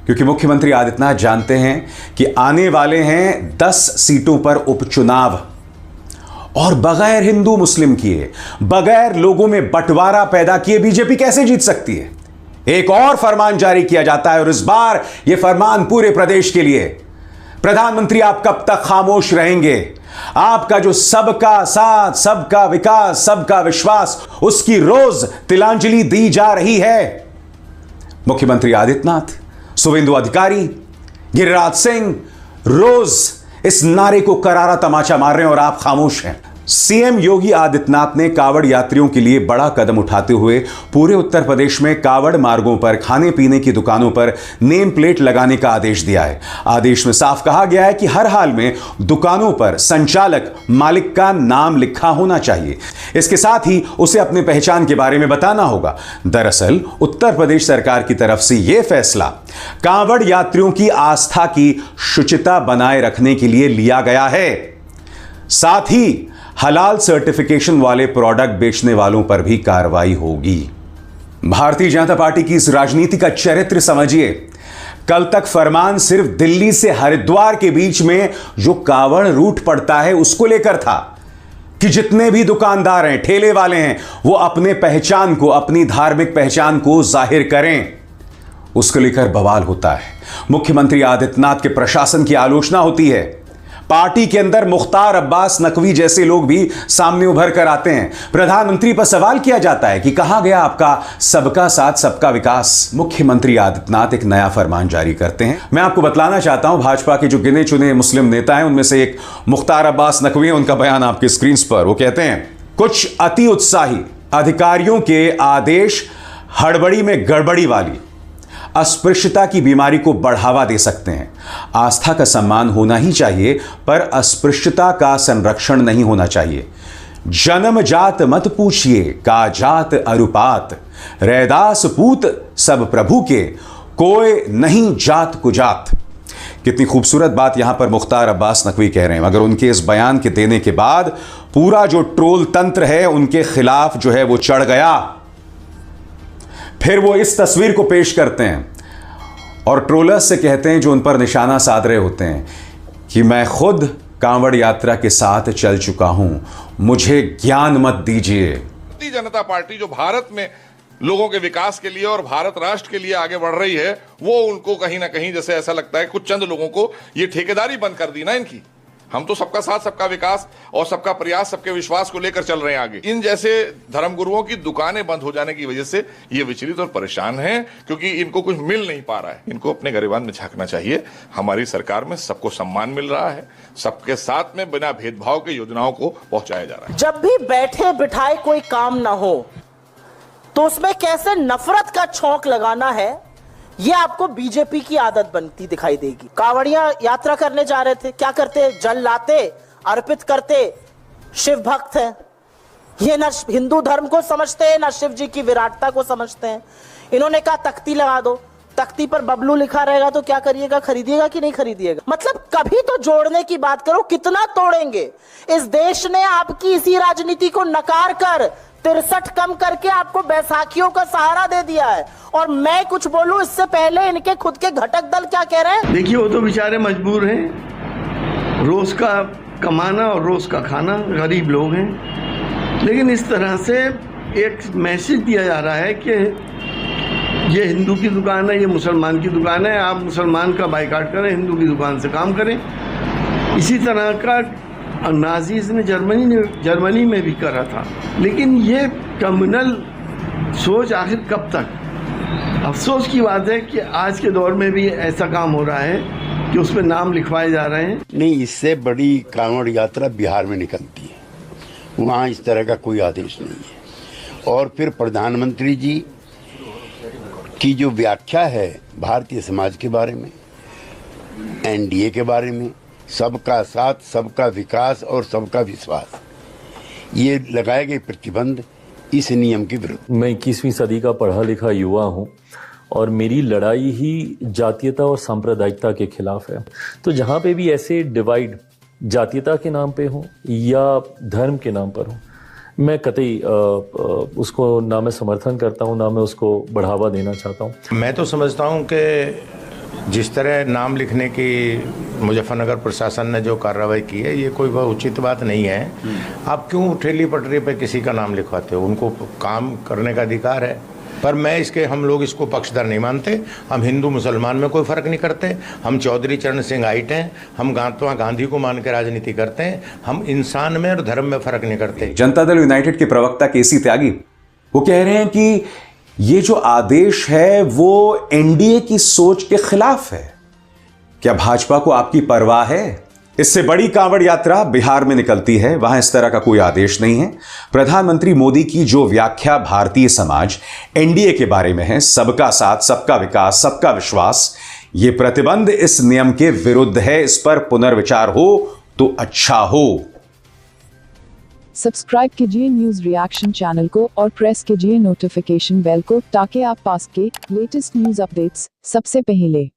क्योंकि मुख्यमंत्री आदित्यनाथ जानते हैं कि आने वाले हैं 10 सीटों पर उपचुनाव और बगैर हिंदू मुस्लिम किए, बगैर लोगों में बंटवारा पैदा किए बीजेपी कैसे जीत सकती है। एक और फरमान जारी किया जाता है और इस बार यह फरमान पूरे प्रदेश के लिए। प्रधानमंत्री, आप कब तक खामोश रहेंगे? आपका जो सबका साथ, सबका विकास, सबका विश्वास, उसकी रोज तिलांजलि दी जा रही है। मुख्यमंत्री आदित्यनाथ, शुभेंदु अधिकारी, गिरिराज सिंह रोज इस नारे को करारा तमाचा मार रहे हैं और आप खामोश हैं। सीएम योगी आदित्यनाथ ने कावड़ यात्रियों के लिए बड़ा कदम उठाते हुए पूरे उत्तर प्रदेश में कावड़ मार्गों पर खाने पीने की दुकानों पर नेम प्लेट लगाने का आदेश दिया है। आदेश में साफ कहा गया है कि हर हाल में दुकानों पर संचालक, मालिक का नाम लिखा होना चाहिए। इसके साथ ही उसे अपने पहचान के बारे में बताना होगा। दरअसल उत्तर प्रदेश सरकार की तरफ से यह फैसला कावड़ यात्रियों की आस्था की शुचिता बनाए रखने के लिए लिया गया है। साथ ही हलाल सर्टिफिकेशन वाले प्रोडक्ट बेचने वालों पर भी कार्रवाई होगी। भारतीय जनता पार्टी की इस राजनीति का चरित्र समझिए। कल तक फरमान सिर्फ दिल्ली से हरिद्वार के बीच में जो कावड़ रूट पड़ता है उसको लेकर था कि जितने भी दुकानदार हैं, ठेले वाले हैं, वो अपने पहचान को, अपनी धार्मिक पहचान को जाहिर करें। उसको लेकर बवाल होता है। मुख्यमंत्री आदित्यनाथ के प्रशासन की आलोचना होती है। पार्टी के अंदर मुख्तार अब्बास नकवी जैसे लोग भी सामने उभर कर आते हैं। प्रधानमंत्री पर सवाल किया जाता है कि कहां गया आपका सबका साथ, सबका विकास। मुख्यमंत्री आदित्यनाथ एक नया फरमान जारी करते हैं। मैं आपको बतलाना चाहता हूं, भाजपा के जो गिने चुने मुस्लिम नेता हैं उनमें से एक मुख्तार अब्बास नकवी है। उनका बयान आपके स्क्रीन पर। वो कहते हैं, कुछ अति उत्साही अधिकारियों के आदेश हड़बड़ी में गड़बड़ी वाली अस्पृश्यता की बीमारी को बढ़ावा दे सकते हैं। आस्था का सम्मान होना ही चाहिए, पर अस्पृश्यता का संरक्षण नहीं होना चाहिए। जन्म जात मत पूछिए, का जात अरुपात, रैदास पूत सब प्रभु के, कोई नहीं जात कुजात। कितनी खूबसूरत बात यहां पर मुख्तार अब्बास नकवी कह रहे हैं। मगर उनके इस बयान के देने के बाद पूरा जो ट्रोल तंत्र है उनके खिलाफ जो है वो चढ़ गया। फिर वो इस तस्वीर को पेश करते हैं और ट्रोलर्स से कहते हैं, जो उन पर निशाना साध रहे होते हैं, कि मैं खुद कांवड़ यात्रा के साथ चल चुका हूं, मुझे ज्ञान मत दीजिए। भारतीय जनता पार्टी जो भारत में लोगों के विकास के लिए और भारत राष्ट्र के लिए आगे बढ़ रही है, वो उनको कहीं ना कहीं जैसे ऐसा लगता है कुछ चंद लोगों को ये ठेकेदारी बंद कर दी ना इनकी। हम तो सबका साथ, सबका विकास और सबका प्रयास, सबके विश्वास को लेकर चल रहे हैं आगे। इन जैसे धर्मगुरुओं की दुकानें बंद हो जाने की वजह से ये विचलित और परेशान हैं, क्योंकि इनको कुछ मिल नहीं पा रहा है। इनको अपने गरिबान में झांकना चाहिए। हमारी सरकार में सबको सम्मान मिल रहा है, सबके साथ में बिना भेदभाव के योजनाओं को पहुंचाया जा रहा है। जब भी बैठे बिठाए कोई काम ना हो तो उसमें कैसे नफरत का छौंक लगाना है, ये आपको बीजेपी की आदत बनती दिखाई देगी। कांवड़िया यात्रा करने जा रहे थे, क्या करते? जल लाते, अर्पित करते। शिव भक्त हैं ये, ना हिंदू धर्म को समझते हैं ना शिव जी की विराटता को समझते हैं। इन्होंने कहा तख्ती लगा दो, तख्ती पर बबलू लिखा रहेगा तो क्या करिएगा? खरीदिएगा कि नहीं खरीदिएगा? मतलब कभी तो जोड़ने की बात करो। कितना तोड़ेंगे? इस देश ने आपकी इसी राजनीति को नकार कर 63 कम करके आपको बैसाखियों का सहारा दे दिया है। और मैं कुछ बोलूं इससे पहले इनके खुद के घटक दल क्या कह रहे हैं? देखिए, वो तो बेचारे मजबूर हैं, रोज का कमाना और रोज का खाना, गरीब लोग हैं। लेकिन इस तरह से एक मैसेज दिया जा रहा है कि ये हिंदू की दुकान है, ये मुसलमान की दुकान है, आप मुसलमान का बाइकाट करें, हिंदू की दुकान से काम करें। इसी तरह का नाजीज ने जर्मनी में भी करा था। लेकिन ये कम्युनल सोच आखिर कब तक? अफसोस की बात है कि आज के दौर में भी ऐसा काम हो रहा है कि उस पर नाम लिखवाए जा रहे हैं। नहीं, इससे बड़ी कांवड़ यात्रा बिहार में निकलती है, वहाँ इस तरह का कोई आदेश नहीं है। और फिर प्रधानमंत्री जी की जो व्याख्या है भारतीय समाज के बारे में, एनडीए के बारे में, सबका साथ, सबका विकास और सबका विश्वास, ये लगाए गए प्रतिबंध इस नियम के विरुद्ध। मैं 21वीं सदी का पढ़ा लिखा युवा हूँ और मेरी लड़ाई ही जातीयता और सांप्रदायिकता के खिलाफ है। तो जहाँ पे भी ऐसे डिवाइड जातीयता के नाम पे हो या धर्म के नाम पर हो, मैं कतई उसको ना मैं समर्थन करता हूँ, ना मैं उसको बढ़ावा देना चाहता हूँ। मैं तो समझता हूँ कि जिस तरह नाम लिखने की मुजफ्फरनगर प्रशासन ने जो कार्रवाई की है, ये कोई बहुत उचित बात नहीं है। आप क्यों ठेली पटरी पे किसी का नाम लिखवाते हो? उनको काम करने का अधिकार है। पर हम लोग इसको पक्षधर नहीं मानते। हम हिंदू मुसलमान में कोई फ़र्क नहीं करते। हम चौधरी चरण सिंह आइट हैं। हम महात्मा गांधी को मान के राजनीति करते हैं। हम इंसान में और धर्म में फ़र्क नहीं करते। जनता दल यूनाइटेड के प्रवक्ता केसी त्यागी वो कह रहे हैं कि ये जो आदेश है वो एनडीए की सोच के खिलाफ है। क्या भाजपा को आपकी परवाह है? इससे बड़ी कांवड़ यात्रा बिहार में निकलती है, वहां इस तरह का कोई आदेश नहीं है। प्रधानमंत्री मोदी की जो व्याख्या भारतीय समाज एनडीए के बारे में है, सबका साथ, सबका विकास, सबका विश्वास, ये प्रतिबंध इस नियम के विरुद्ध है। इस पर पुनर्विचार हो तो अच्छा हो। सब्सक्राइब कीजिए न्यूज रिएक्शन चैनल को और प्रेस कीजिए नोटिफिकेशन बेल को ताकि आप पास के लेटेस्ट न्यूज अपडेट्स सबसे पहले